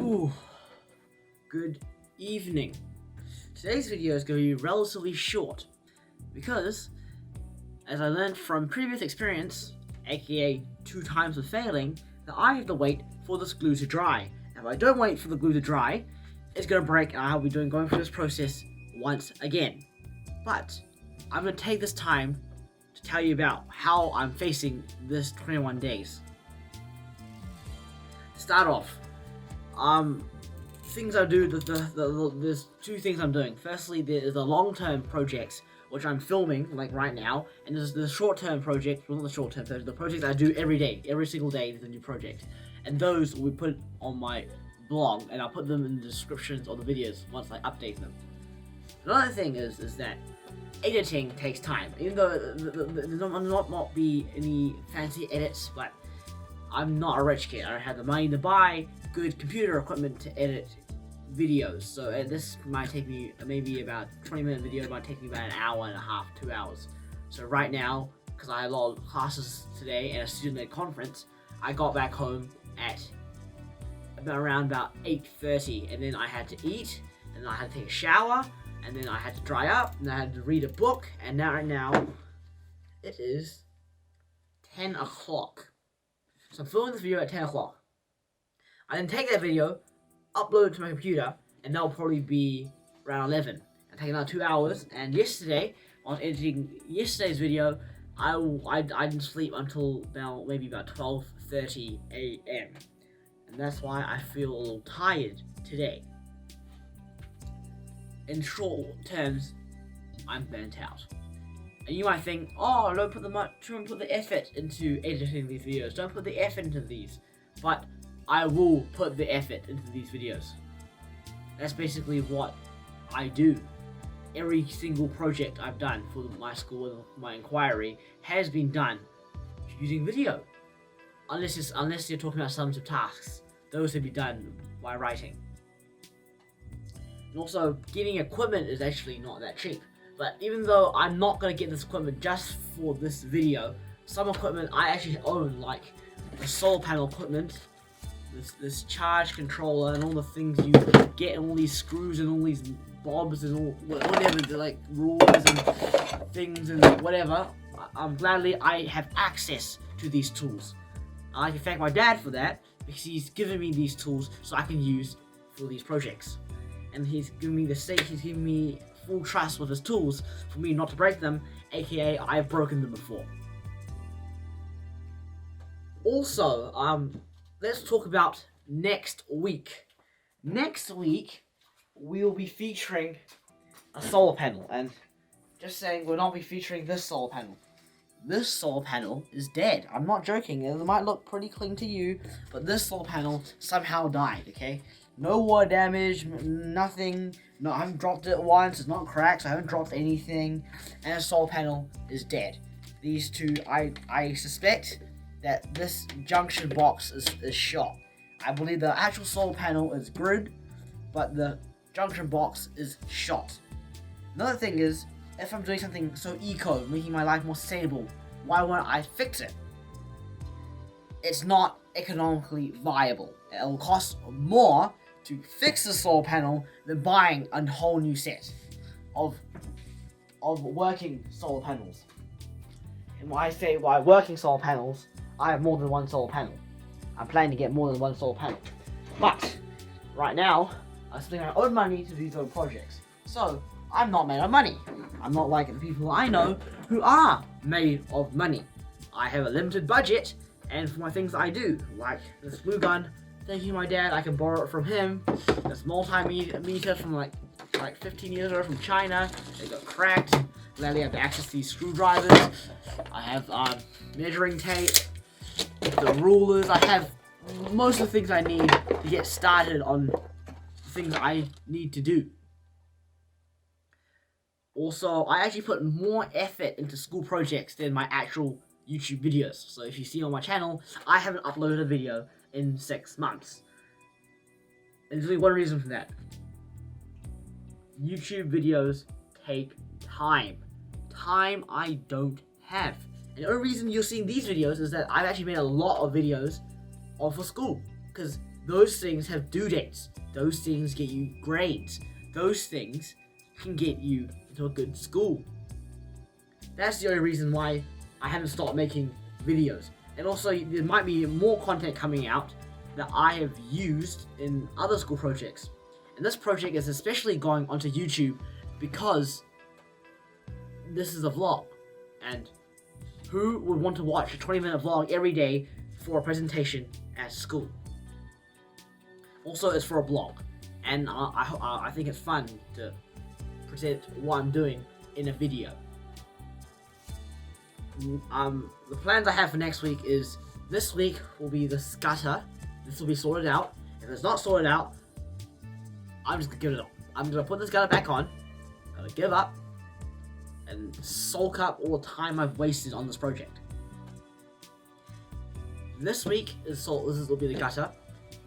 Ooh, good evening. Today's video is going to be relatively short because, as I learned from previous experience, aka 2 times of failing, that I have to wait for this glue to dry. If I don't wait for the glue to dry, it's going to break and I'll be going through this process once again. But I'm going to take this time to tell you about how I'm facing this 21 days. To start off, things I do, there's 2 things I'm doing. Firstly, there's the long-term projects, which I'm filming, like right now, and there's the short-term project, well not the short-term, the projects I do every day, every single day there's a new project. And those we put on my blog, and I'll put them in the descriptions of the videos once I update them. Another thing is that editing takes time. Even though there not be any fancy edits, but I'm not a rich kid. I don't have the money to buy good computer equipment to edit videos. So this might take me maybe about 20-minute video. It might take me about an hour and a half, 2 hours. So right now, because I had a lot of classes today and a student-led conference, I got back home at around 8:30, and then I had to eat, and then I had to take a shower, and then I had to dry up, and I had to read a book, and now right now it is 10 o'clock. So I'm filming this video at 10 o'clock. I then take that video, upload it to my computer, and that'll probably be around 11. I take another 2 hours, and yesterday, while I was editing yesterday's video, I didn't sleep until maybe about 12:30 a.m. And that's why I feel a little tired today. In short terms, I'm burnt out. And you might think, oh, don't put the effort into editing these videos. Don't put the effort into these. But I will put the effort into these videos. That's basically what I do. Every single project I've done for my school and my inquiry has been done using video. Unless you're talking about sums of tasks. Those have been done by writing. And also, getting equipment is actually not that cheap. But even though I'm not going to get this equipment just for this video, some equipment I actually own, like the solar panel equipment, this charge controller, and all the things you get, and all these screws and all these bobs and all whatever, like rulers and things and whatever. Gladly I have access to these tools. I like to thank my dad for that, because he's given me these tools so I can use for these projects. And he's given me full trust with his tools for me not to break them, aka I've broken them before. Also, let's talk about next week. Next week, we'll be featuring a solar panel, and just saying, we'll not be featuring this solar panel. This solar panel is dead. I'm not joking. It might look pretty clean to you, but this solar panel somehow died, okay? No water damage, nothing. No, I haven't dropped it once. It's not cracked, so I haven't dropped anything. And the solar panel is dead. These two, I suspect that this junction box is shot. I believe the actual solar panel is good, but the junction box is shot. Another thing is, if I'm doing something so eco, making my life more sustainable, why won't I fix it? It's not economically viable. It'll cost more to fix the solar panel than buying a whole new set of working solar panels. And when I say working solar panels, I have more than one solar panel. I'm planning to get more than one solar panel. But right now, I'm spending my own money to do these own projects. So I'm not made of money. I'm not like the people I know who are made of money. I have a limited budget, and for my things I do, like this glue gun, thank you my dad, I can borrow it from him. This multimeter from like 15 years ago from China, it got cracked. Gladly I have access to these screwdrivers. I have measuring tape, the rulers. I have most of the things I need to get started on the things I need to do. Also, I actually put more effort into school projects than my actual YouTube videos. So if you see on my channel, I haven't uploaded a video in 6 months. And there's only one reason for that. YouTube videos take time. Time I don't have. And the only reason you're seeing these videos is that I've actually made a lot of videos for school. Because Those things have due dates. Those things get you grades. Those things can get you into a good school. That's the only reason why I haven't started making videos. And also, there might be more content coming out that I have used in other school projects. And this project is especially going onto YouTube because this is a vlog. And who would want to watch a 20-minute vlog every day for a presentation at school? Also, it's for a blog. And I think it's fun to present what I'm doing in a video. The plans I have for next week is this week will be the gutter. This will be sorted out. If it's not sorted out, I'm just gonna give it up. I'm gonna put this gutter back on. I'm gonna give up and sulk up all the time I've wasted on this project. This week this will be the gutter.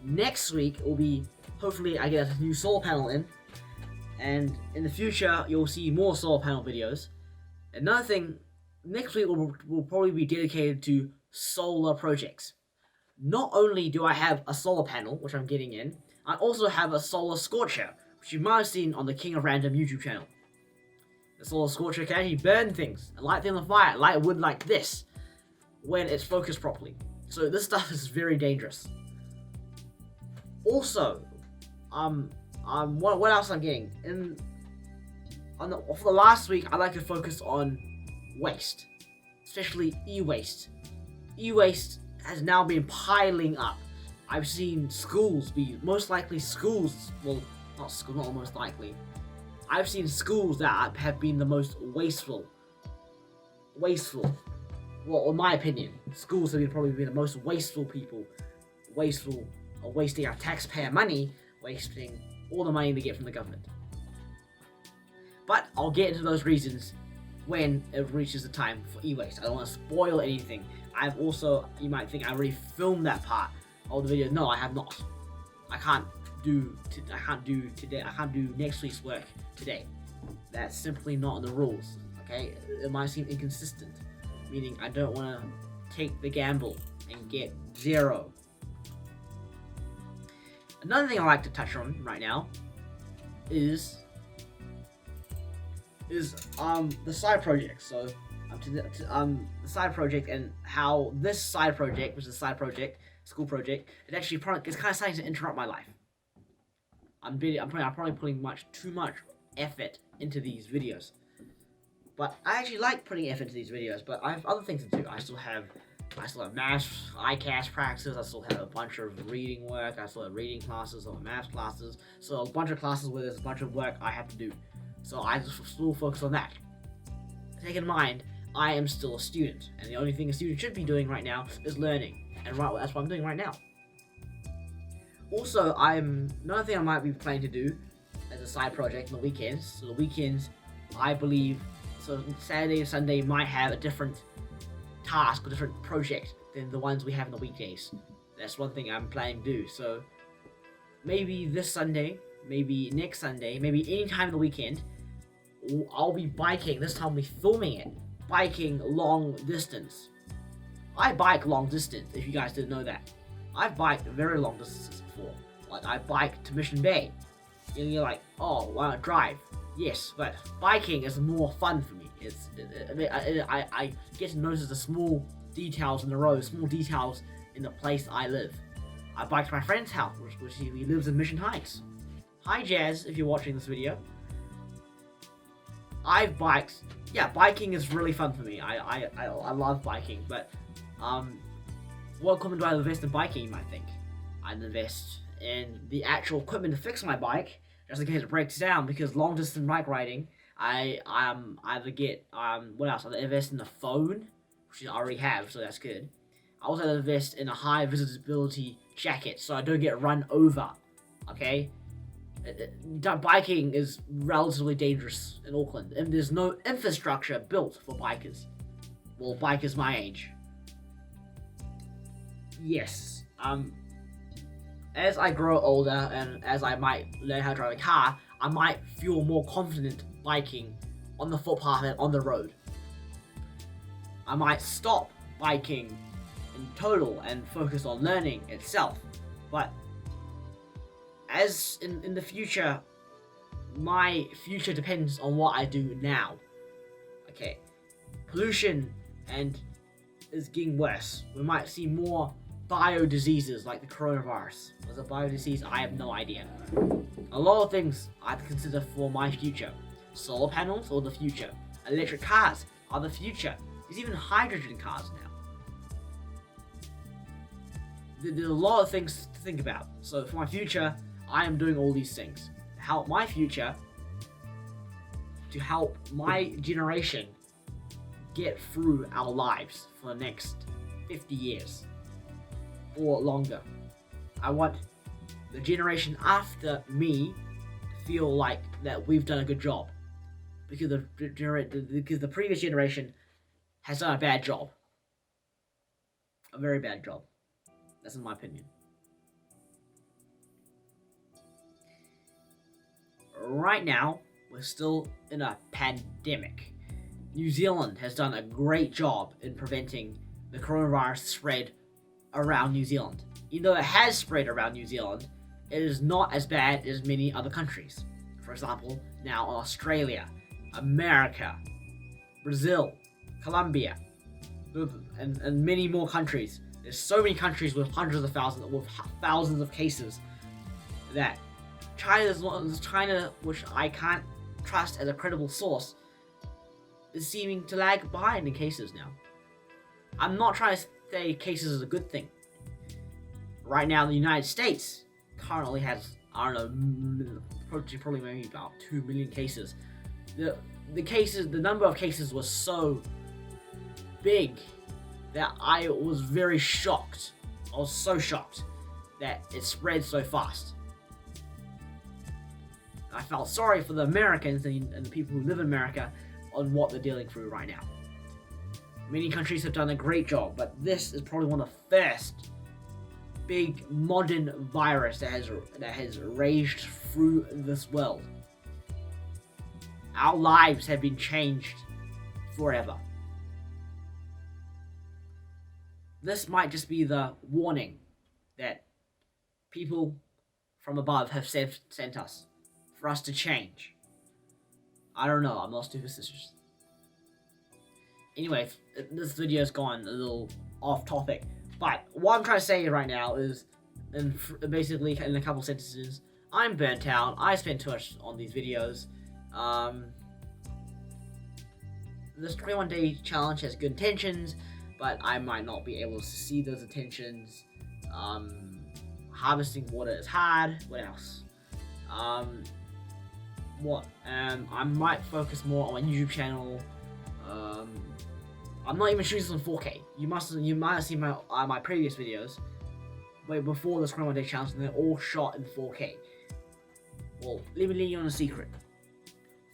Next week will be, hopefully I get a new solar panel in, and in the future you'll see more solar panel videos. Another thing, next week will probably be dedicated to solar projects. Not only do I have a solar panel, which I'm getting in, I also have a solar scorcher, which you might have seen on the King of Random YouTube channel. The solar scorcher can actually burn things and light things on fire, light wood like this, when it's focused properly. So this stuff is very dangerous. Also, what else I'm getting? For the last week, I like to focus on waste, especially e-waste. E-waste has now been piling up. I've seen schools be, most likely schools, well, not most likely. I've seen schools that have been the most wasteful. Well, in my opinion, schools have probably been the most wasteful people. Wasting our taxpayer money, wasting all the money they get from the government. But I'll get into those reasons when it reaches the time for e-waste. I don't want to spoil anything. You might think I already filmed that part of the video. No, I have not. I can't do next week's work today. That's simply not in the rules. Okay, it might seem inconsistent, meaning I don't want to take the gamble and get 0. Another thing I like to touch on right now is the side project. So the side project, and how this side project, which is a side project, school project, it's kind of starting to interrupt my life. I'm probably putting too much effort into these videos, but I actually like putting effort into these videos. But I have other things to do. I still have math, ICAS practices, I still have a bunch of reading work, I still have reading classes, or math classes, so a bunch of classes where there's a bunch of work I have to do. So I just still focus on that. Take in mind, I am still a student, and the only thing a student should be doing right now is learning, and that's what I'm doing right now. Also, another thing I might be planning to do as a side project on the weekends. So the weekends, I believe, so Saturday and Sunday might have a different task or different project than the ones we have in the weekdays. That's one thing I'm planning to do. So maybe this Sunday, maybe next Sunday, maybe any time of the weekend, I'll be biking. This time I'll be filming it, biking long distance. I bike long distance, if you guys didn't know that. I've biked very long distances before. Like, I biked to Mission Bay. And you're like, oh, why not drive? Yes, but biking is more fun for me. I get to notice the small details in the road, small details in the place I live. I biked to my friend's house, which he lives in Mission Heights. Hi Jazz, if you're watching this video. I've biked. Yeah, biking is really fun for me. I love biking, but what equipment do I invest in biking, you might think? I'd invest in the actual equipment to fix my bike, just in case it breaks down, because long distance bike riding, I either get, what else? I invest in the phone, which I already have, so that's good. I also invest in a high visibility jacket, so I don't get run over, okay? Biking is relatively dangerous in Auckland, and there's no infrastructure built for bikers. Well, bikers my age. Yes, as I grow older, and as I might learn how to drive a car, I might feel more confident biking on the footpath and on the road. I might stop biking in total and focus on learning itself, but as in the future, my future depends on what I do now. Okay, pollution and is getting worse. We might see more bio diseases like the coronavirus. Was a bio disease? I have no idea. A lot of things I have to consider for my future. Solar panels or the future. Electric cars are the future. There's even hydrogen cars now. There's a lot of things to think about. So for my future, I am doing all these things. To help my future, to help my generation get through our lives for the next 50 years or longer. I want the generation after me to feel like that we've done a good job, because the previous generation has done a bad job, a very bad job. That's in my opinion. Right now, we're still in a pandemic. New Zealand has done a great job in preventing the coronavirus spread around New Zealand. Even though it has spread around New Zealand, it is not as bad as many other countries. For example, now Australia, America, Brazil, Colombia, and many more countries. There's so many countries with hundreds of thousands, with thousands of cases, that China, which I can't trust as a credible source, is seeming to lag behind in cases now. I'm not trying to say cases is a good thing. Right now, the United States currently has, I don't know, probably maybe about 2 million cases. The number of cases was so big that I was very shocked. I was so shocked that it spread so fast. I felt sorry for the Americans and the people who live in America on what they're dealing through right now. Many countries have done a great job, but this is probably one of the first big modern virus that has raged through this world. Our lives have been changed forever. This might just be the warning that people from above have sent us for us to change. I don't know, I'm not superstitious. Anyway, this video's gone a little off topic, but what I'm trying to say right now is, basically in a couple sentences, I'm burnt out. I spend too much on these videos. This 21-day challenge has good intentions, but I might not be able to see those intentions. Harvesting water is hard. What else? I might focus more on my YouTube channel. I'm not even shooting this in 4K. You might have seen my previous videos, way before this 21-day challenge, and they're all shot in 4K. Well, let me leave you on a secret.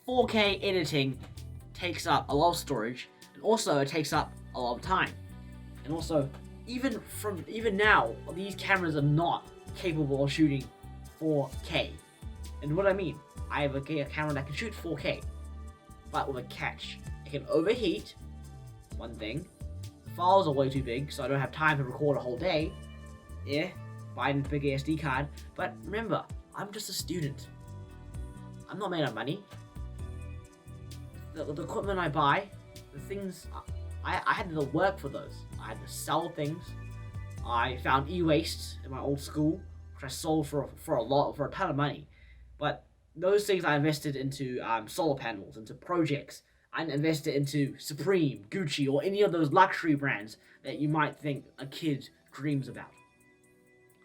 4K editing takes up a lot of storage, and also it takes up a lot of time. And also, even now, these cameras are not capable of shooting 4K. And what I mean, I have a camera that can shoot 4K, but with a catch. It can overheat, one thing. The files are way too big, so I don't have time to record a whole day. Yeah, buying a big SD card. But remember, I'm just a student. I'm not made of money. The equipment I buy, the things, I had to work for those. I had to sell things. I found e-waste in my old school, which I sold for a ton of money. But those things I invested into solar panels, into projects. I invested into Supreme, Gucci, or any of those luxury brands that you might think a kid dreams about.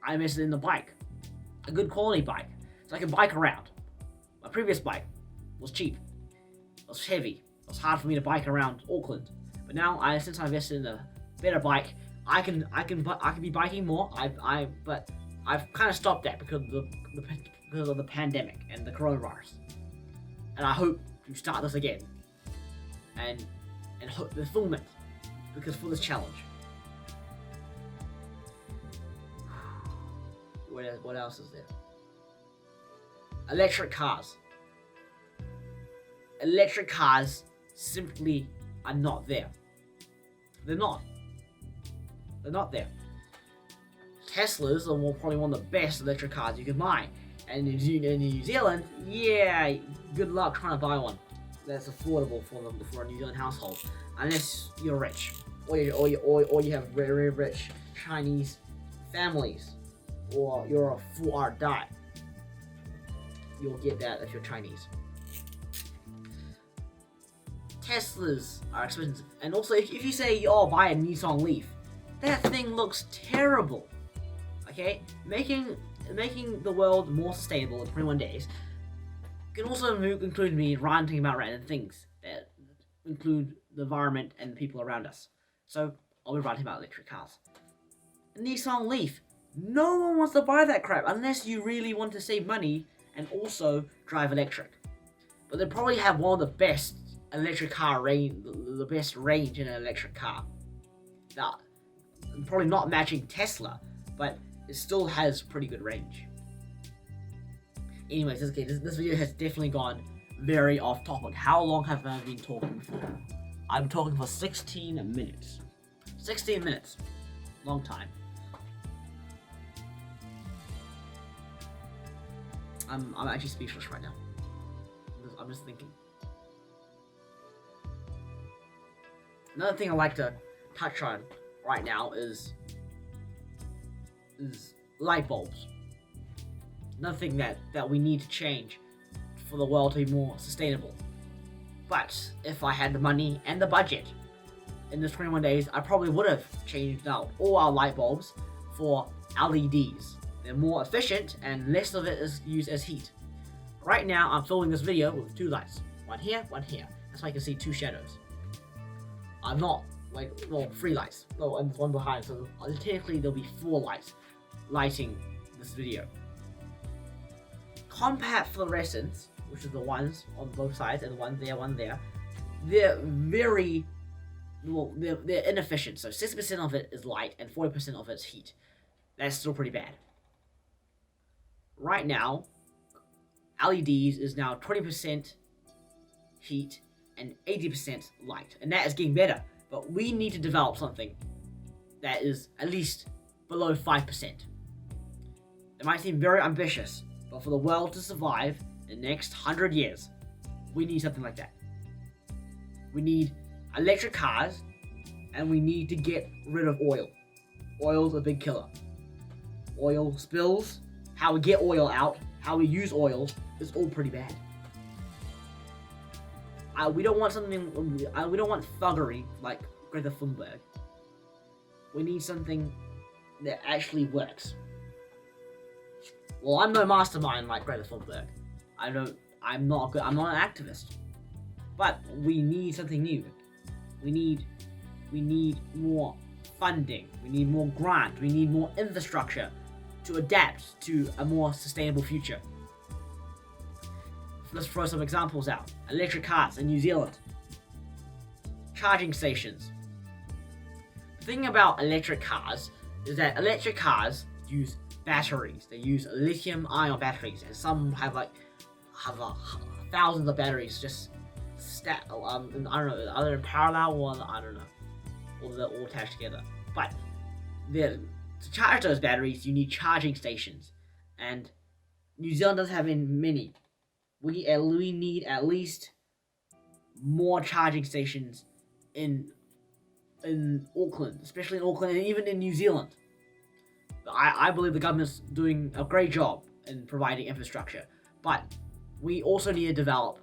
I invested in the bike, a good quality bike, so I can bike around. My previous bike was cheap, it was heavy, it was hard for me to bike around Auckland. But now, since I invested in a better bike, I can be biking more. But I've kind of stopped that because of the pandemic and the coronavirus. And I hope to start this again. And hope to film it, because for this challenge. What else is there? Electric cars. Electric cars simply are not there. They're not there. Teslas are probably one of the best electric cars you can buy, And in New Zealand, yeah, good luck trying to buy one that's affordable for a New Zealand household, unless you're rich, or you have very rich Chinese families, or you're a full art dye. You'll get that if you're Chinese. Teslas are expensive, and also if you say, "Oh, buy a Nissan Leaf," that thing looks terrible. Okay, making the world more sustainable in 21 days can also include me ranting about random things that include the environment and the people around us. So I'll be ranting about electric cars. A Nissan Leaf. No one wants to buy that crap unless you really want to save money and also drive electric. But they probably have one of the best electric car range, the best range in an electric car. Now, probably not matching Tesla, but it still has pretty good range. Anyways, this video has definitely gone very off topic. How long have I been talking for? I'm talking for 16 minutes. 16 minutes. Long time. I'm actually speechless right now. I'm just thinking. Another thing I like to touch on right now is light bulbs. Another thing that we need to change for the world to be more sustainable. But if I had the money and the budget in this 21 days, I probably would have changed out all our light bulbs for LEDs. They're more efficient and less of it is used as heat. Right now, I'm filming this video with two lights. One here, one here. That's why I can see two shadows. I'm not, three lights. Oh, and one behind, so technically there'll be 4 lights lighting this video. Compact fluorescents, which are the ones on both sides, and one there, they're very, they're inefficient. So 60% of it is light and 40% of it is heat. That's still pretty bad. Right now, LEDs is now 20% heat and 80% light, and that is getting better. But we need to develop something that is at least below 5%. It might seem very ambitious, but for the world to survive in the next 100 years, we need something like that. We need electric cars, and we need to get rid of oil. Oil's a big killer. Oil spills, how we get oil out, how we use oil is all pretty bad. We don't want something. We don't want thuggery like Greta Thunberg. We need something that actually works. Well, I'm no mastermind like Greta Thunberg. I'm not an activist. But we need something new. We need more funding. We need more grant. We need more infrastructure to adapt to a more sustainable future. Let's throw some examples out. Electric cars in New Zealand. Charging stations. The thing about electric cars is that electric cars use batteries. They use lithium-ion batteries, and some have thousands of batteries just I don't know, either in parallel or I don't know, or they're all attached together. But to charge those batteries, you need charging stations, and New Zealand doesn't have many. We need at least more charging stations in Auckland, especially in Auckland, and even in New Zealand. I believe the government's doing a great job in providing infrastructure, but we also need to develop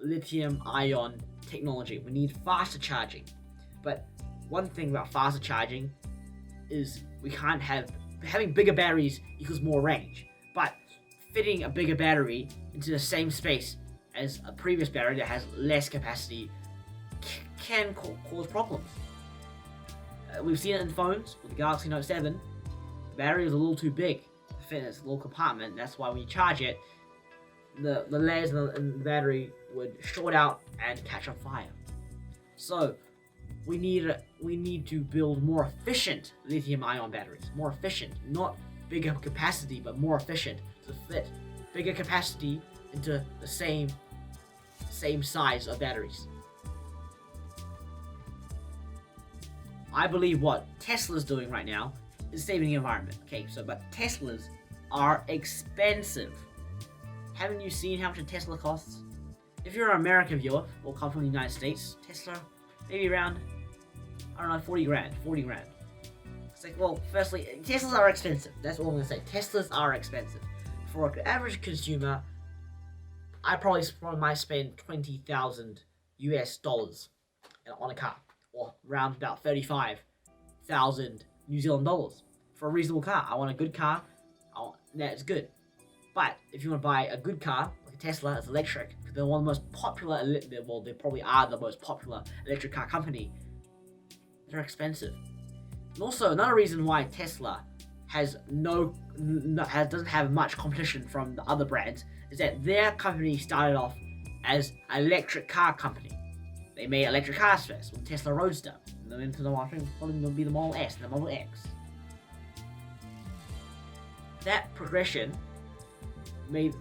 lithium-ion technology. We need faster charging. But one thing about faster charging is we can't having bigger batteries equals more range, but fitting a bigger battery into the same space as a previous battery that has less capacity can cause problems. We've seen it in phones with the Galaxy Note 7. The battery is a little too big to fit in its little compartment. That's why when you charge it, the layers in the battery would short out and catch on fire. So we need to build more efficient lithium-ion batteries. More efficient, not bigger capacity, but more efficient to fit bigger capacity into the same size of batteries. I believe what Tesla's doing right now is saving the environment. Okay, but Teslas are expensive. haven't you seen how much a Tesla costs? If you're an American viewer or come from the United States, Tesla, maybe around, I don't know, 40 grand. It's like, well, firstly, Teslas are expensive. That's all I'm gonna say. Teslas are expensive. For an average consumer, I probably might spend $20,000 on a car, or around about 35,000 New Zealand dollars for a reasonable car. I want a good car. That's good. But if you want to buy a good car, like a Tesla, it's electric. They're one of the most popular. Well, they probably are the most popular electric car company. They're expensive. And also, another reason why Tesla doesn't have much competition from the other brands is that their company started off as an electric car company. They made electric cars first with Tesla Roadster, and then into the market, probably going to be the Model S and the Model X. That progression they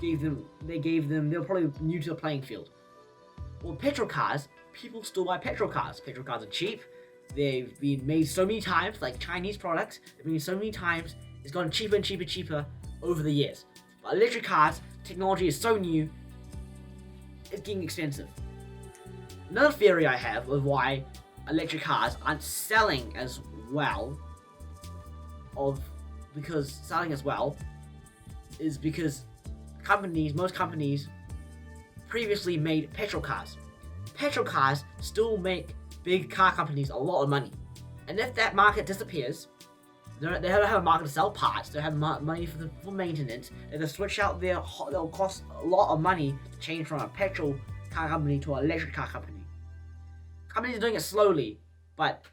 were probably new to the playing field. Well, petrol cars, people still buy petrol cars. Petrol cars are cheap. They've been made so many times, like Chinese products. They've been made so many times. It's gotten cheaper and cheaper over the years. But electric cars, technology is so new, it's getting expensive. Another theory I have of why electric cars aren't selling as well, is because most companies previously made petrol cars. Petrol cars still make big car companies a lot of money. And if that market disappears, they don't have a market to sell parts, they don't have money for maintenance, and they switch out they'll cost a lot of money to change from a petrol car company to an electric car company. Companies are doing it slowly, but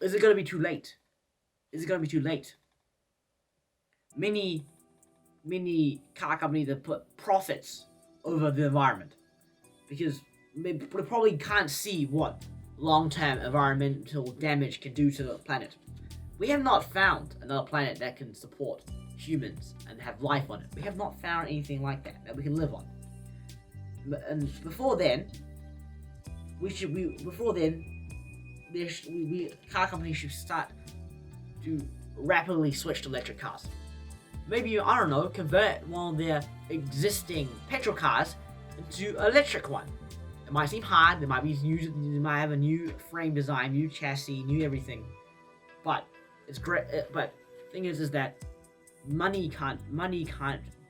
is it going to be too late? Many car companies have put profits over the environment because they probably can't see what long-term environmental damage can do to the planet. We have not found another planet that can support humans and have life on it. We have not found anything like that we can live on. And before then, car companies should start to rapidly switch to electric cars. Maybe, I don't know, convert one of their existing petrol cars into an electric one. It might seem hard, they might have a new frame design, new chassis, new everything. But it's great. But the thing is that money can't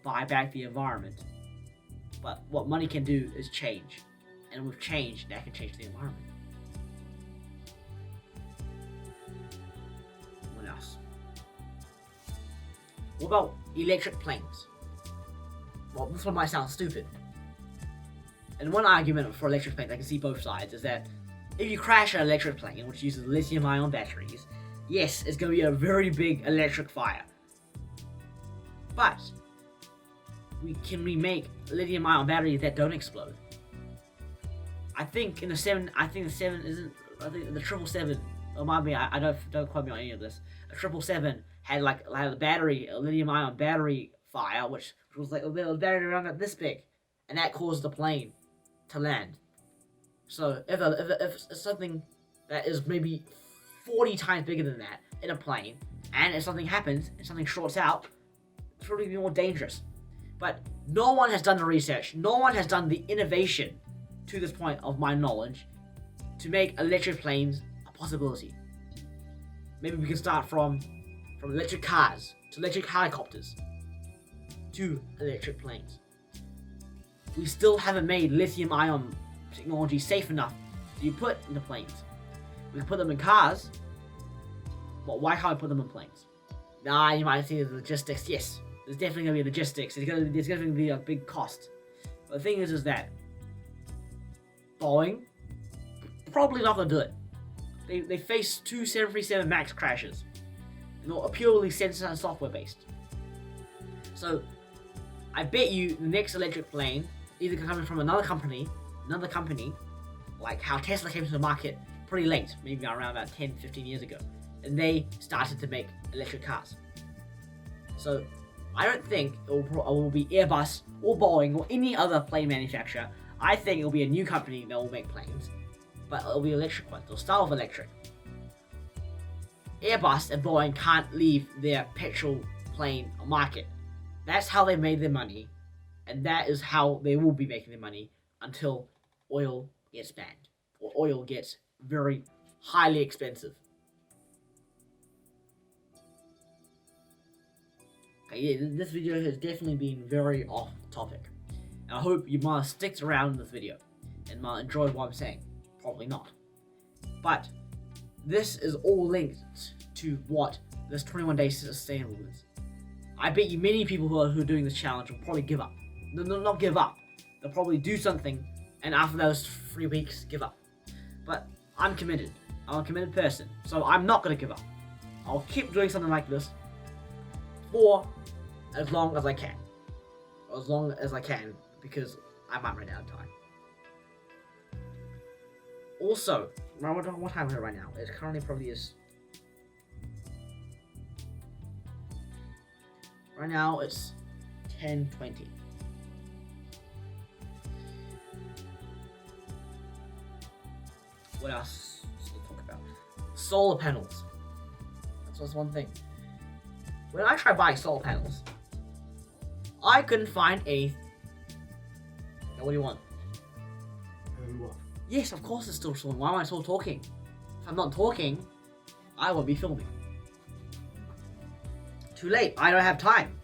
buy back the environment. But what money can do is change. And with change, that can change the environment. What else? What about electric planes? Well, this one might sound stupid. And one argument for electric planes, I can see both sides, is that if you crash an electric plane, which uses lithium-ion batteries, yes, it's going to be a very big electric fire. But can we make lithium-ion batteries that don't explode? I think the 777, or might be, I don't quote me on any of this. A 777 had like a lithium-ion battery fire, which was like a little battery around about this big, and that caused the plane to land. So if something that is maybe 40 times bigger than that in a plane, and if something happens and something shorts out, it's probably be more dangerous. But no one has done the research, no one has done the innovation to this point of my knowledge to make electric planes a possibility. Maybe we can start from electric cars to electric helicopters to electric planes. We still haven't made lithium-ion technology safe enough to be put into planes. We can put them in cars, but why can't we put them in planes? Nah, you might see the logistics. Yes, there's definitely going to be logistics. There's going to be a big cost. But the thing is that Boeing probably not going to do it. They face 2 737 MAX crashes. And they're purely sensor and software based. So, I bet you the next electric plane either coming from another company, like how Tesla came to the market pretty late, maybe around about 10, 15 years ago. And they started to make electric cars. So, I don't think it will be Airbus or Boeing or any other plane manufacturer. I think it will be a new company that will make planes. But it'll be electric ones. They'll start with electric. Airbus and Boeing can't leave their petrol plane market. That's how they made their money. And that is how they will be making their money until oil gets banned or oil gets very highly expensive. Okay, yeah, this video has definitely been very off topic. And I hope you might have sticked around in this video and might enjoy what I'm saying. Probably not. But this is all linked to what this 21 days sustainable is. I bet you many people who are doing this challenge will probably give up. No, not give up. They'll probably do something, and after those 3 weeks, give up. But I'm committed. I'm a committed person, so I'm not gonna give up. I'll keep doing something like this for as long as I can. As long as I can, because I might run out of time. Also, what time is it right now? It currently probably is. Right now it's 10:20. What else to talk about? Solar panels. That's one thing. When I tried buying solar panels, I couldn't find any. Now, what do you want? Yes, of course it's still filming. Why am I still talking? If I'm not talking, I won't be filming. Too late. I don't have time.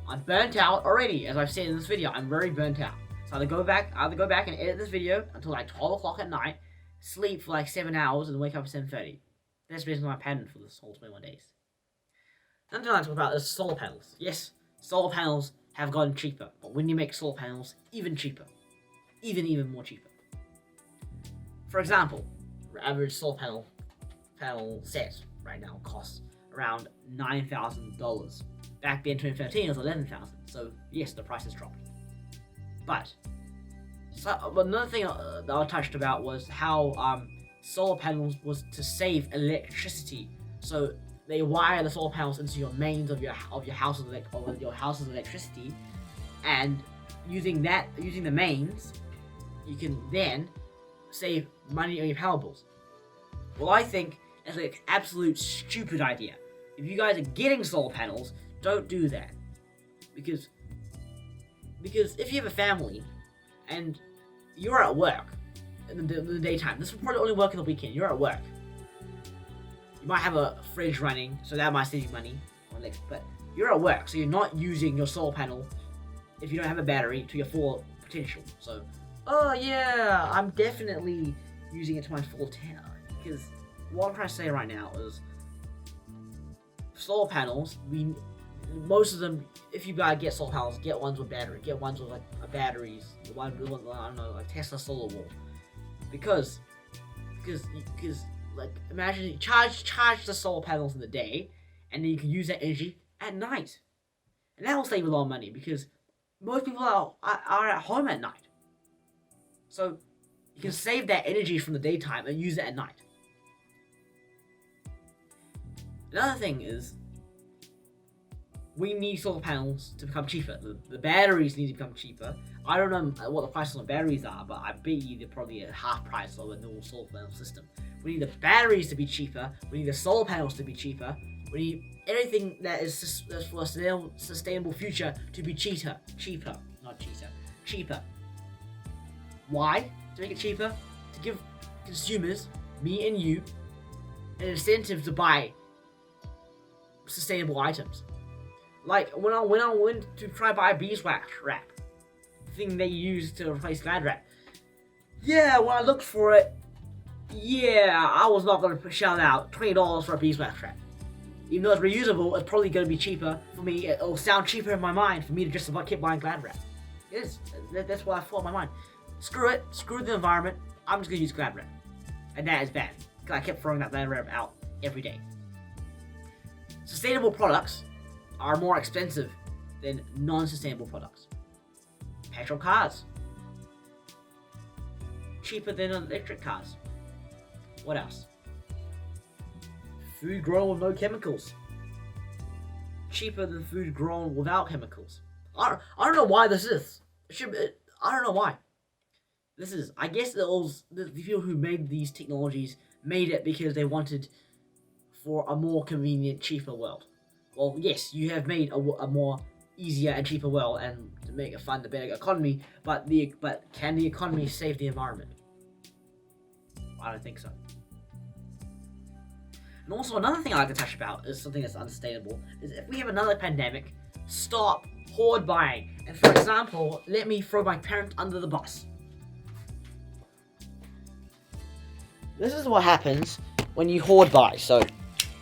I'm burnt out already, as I've said in this video. I'm very burnt out. So either go back and edit this video until like 12 o'clock at night, sleep for like 7 hours, and wake up at 7:30. That's basically my pattern for this whole 21 days. Another thing I talk about is solar panels. Yes, solar panels have gotten cheaper, but when you make solar panels even cheaper, even more cheaper. For example, the average solar panel set right now costs around $9,000. Back then, 2013, it was $11,000. So yes, the price has dropped. But another thing that I touched about was how solar panels was to save electricity. So they wire the solar panels into your mains of your house's electricity, and using the mains, you can then save money on your power bills. Well, I think it's an absolute stupid idea. If you guys are getting solar panels, don't do that. Because if you have a family and you're at work in the daytime, this will probably only work in the weekend. You're at work. You might have a fridge running, so that might save you money. But you're at work, so you're not using your solar panel if you don't have a battery to your full potential. So, oh yeah, I'm definitely using it to my full potential. Because what I'm trying to say right now is, solar panels, most of them, if you gotta get solar panels, get ones with battery. Get ones with like batteries. One, I don't know, like Tesla Solar Wall. Because like, imagine you charge the solar panels in the day, and then you can use that energy at night, and that will save a lot of money because most people are at home at night. So you can save that energy from the daytime and use it at night. Another thing is, we need solar panels to become cheaper. The batteries need to become cheaper. I don't know what the prices on the batteries are, but I bet you they're probably at half price of a normal solar panel system. We need the batteries to be cheaper. We need the solar panels to be cheaper. We need everything that is for a sustainable future to be cheaper. Why? To make it cheaper? To give consumers, me and you, an incentive to buy sustainable items. Like when I went to try to buy beeswax wrap, thing they use to replace Glad wrap. Yeah, when I looked for it, yeah, I was not going to shell out $20 for a beeswax wrap. Even though it's reusable, it's probably going to be cheaper for me. It'll sound cheaper in my mind for me to just about keep buying Glad wrap. It is. That's what I thought in my mind. Screw it. Screw the environment. I'm just going to use Glad wrap. And that is bad. Because I kept throwing that Glad wrap out every day. Sustainable products are more expensive than non-sustainable products. Petrol cars. Cheaper than electric cars. What else? Food grown with no chemicals. Cheaper than food grown without chemicals. I don't know why this is. I don't know why. This is. I guess the people who made these technologies made it because they wanted for a more convenient, cheaper world. Well, yes, you have made a more easier and cheaper well and to make it fund a better economy. But can the economy save the environment? I don't think so. And also another thing I like to touch about is something that's unsustainable. Is if we have another pandemic, stop hoard buying. And for example, let me throw my parents under the bus. This is what happens when you hoard buy. So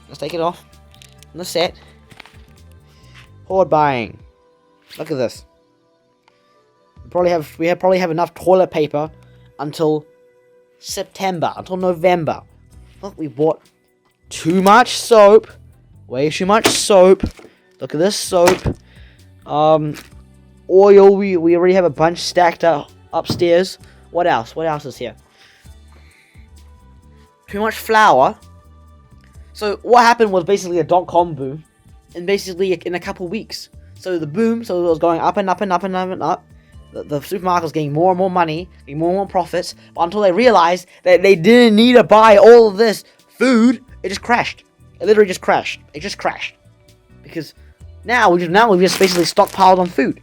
let's take it off on the set. Hoard buying. Look at this. We probably have enough toilet paper until September, until November. Look, we bought too much soap. Way too much soap. Look at this soap. Oil. We already have a bunch stacked up upstairs. What else? What else is here? Too much flour. So what happened was basically a .com boom, and basically in a couple weeks. So the boom, so it was going up and up and up and up and up. The supermarket was getting more and more money, getting more and more profits, but until they realized that they didn't need to buy all of this food, it just crashed. It literally just crashed. It just crashed. Because now we've just basically stockpiled on food.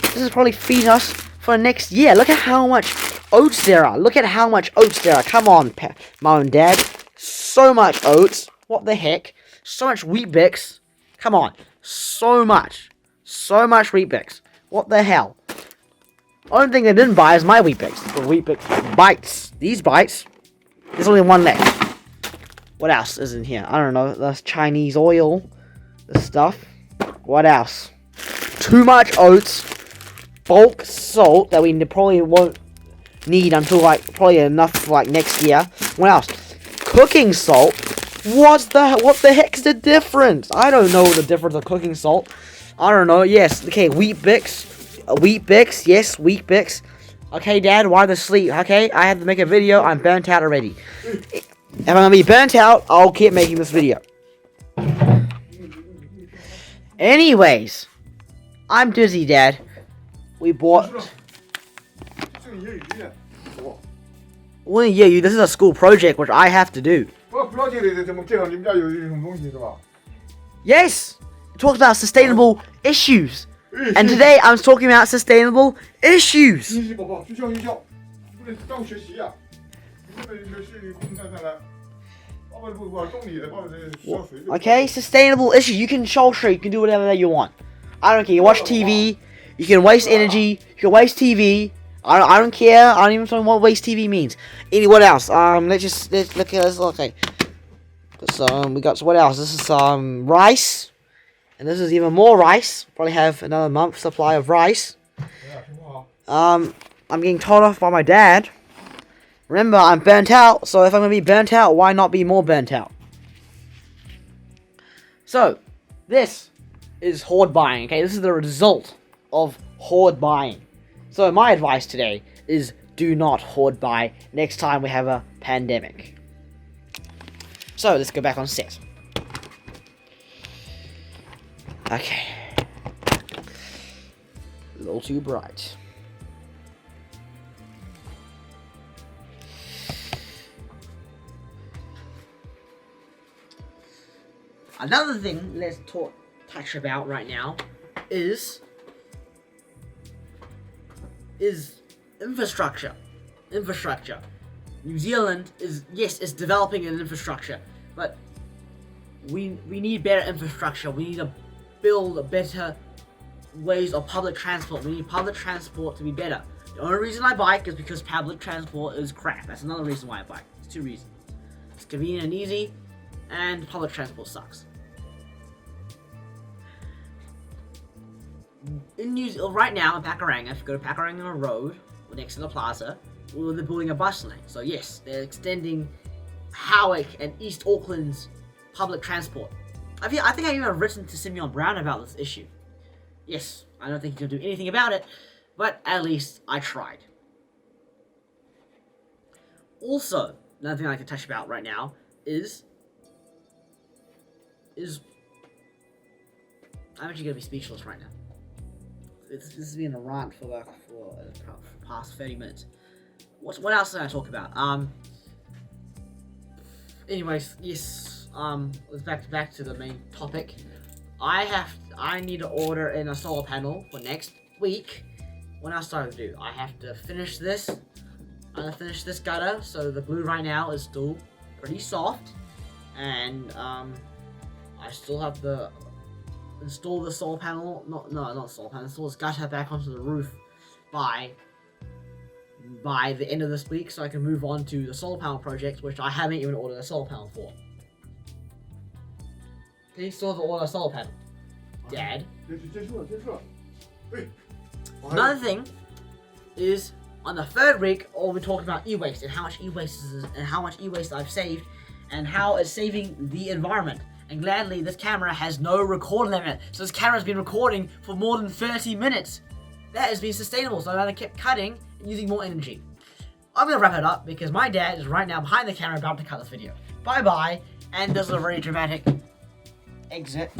This is probably feeding us for next year. Look at how much oats there are. Look at how much oats there are. Come on, Mom and Dad. So much oats. What the heck? So much Weet-Bix. Come on. So much. So much Weet-Bix. What the hell? Only thing they didn't buy is my Weet-Bix. The Weet-Bix bites. These bites. There's only one left. What else is in here? I don't know. That's Chinese oil. This stuff. What else? Too much oats. Bulk salt that we probably won't need until probably enough for next year. What else? Cooking salt. What the heck's the difference? I don't know the difference of cooking salt. I don't know. Yes. Okay. Weet-Bix. Weet-Bix. Yes. Weet-Bix. Okay, Dad. Why the sleep? Okay. I have to make a video. I'm burnt out already. If I'm gonna be burnt out, I'll keep making this video. Anyways, I'm dizzy, Dad. We bought. Well, yeah, this is a school project which I have to do. Yes, it talks about sustainable issues, and today I'm talking about sustainable issues. Okay, sustainable issues. You can show you can do whatever you want. I don't care. You watch TV. You can waste energy. You can waste TV. I don't care. I don't even know what waste TV means. What else? Let's look at this. Okay. We got what else? This is rice, and this is even more rice. Probably have another month's supply of rice. I'm getting told off by my dad. Remember, I'm burnt out, so if I'm going to be burnt out, why not be more burnt out? So, this is hoard buying, okay? This is the result of hoard buying. So, my advice today is do not hoard buy next time we have a pandemic. So, let's go back on set. Okay. A little too bright. Another thing let's touch about right now is infrastructure. Infrastructure. New Zealand is developing an infrastructure, but we need better infrastructure. We need to build better ways of public transport. We need public transport to be better. The only reason I bike is because public transport is crap. That's another reason why I bike. It's 2 reasons. It's convenient and easy, and public transport sucks. Right now in Pakuranga, if you go to Pakuranga Road, next to the plaza, they're building a bus lane. So yes, they're extending Howick and East Auckland's public transport. I think I even have written to Simeon Brown about this issue. Yes, I don't think he can do anything about it, but at least I tried. Also, another thing I can touch about right now is I'm actually gonna be speechless right now. This has been a rant for the past 30 minutes. What else did I talk about? Anyways, yes. Let's back to the main topic. I need to order in a solar panel for next week. What else do I have to do? I have to finish this. I'm gonna finish this gutter, so the glue right now is still pretty soft. And I still have to install the solar panel, not solar panel, install this gutter back onto the roof by the end of this week, so I can move on to the solar panel project, which I haven't even ordered a solar panel for. Please still have to order a solar panel, Dad. Another thing is, on the third week, we'll be talking about e-waste and how much e-waste I've saved, and how it's saving the environment. And gladly, this camera has no record limit, so this camera's been recording for more than 30 minutes. That has been sustainable, so I kept cutting and using more energy. I'm gonna wrap it up because my dad is right now behind the camera about to cut this video. Bye bye, and this is a very dramatic exit.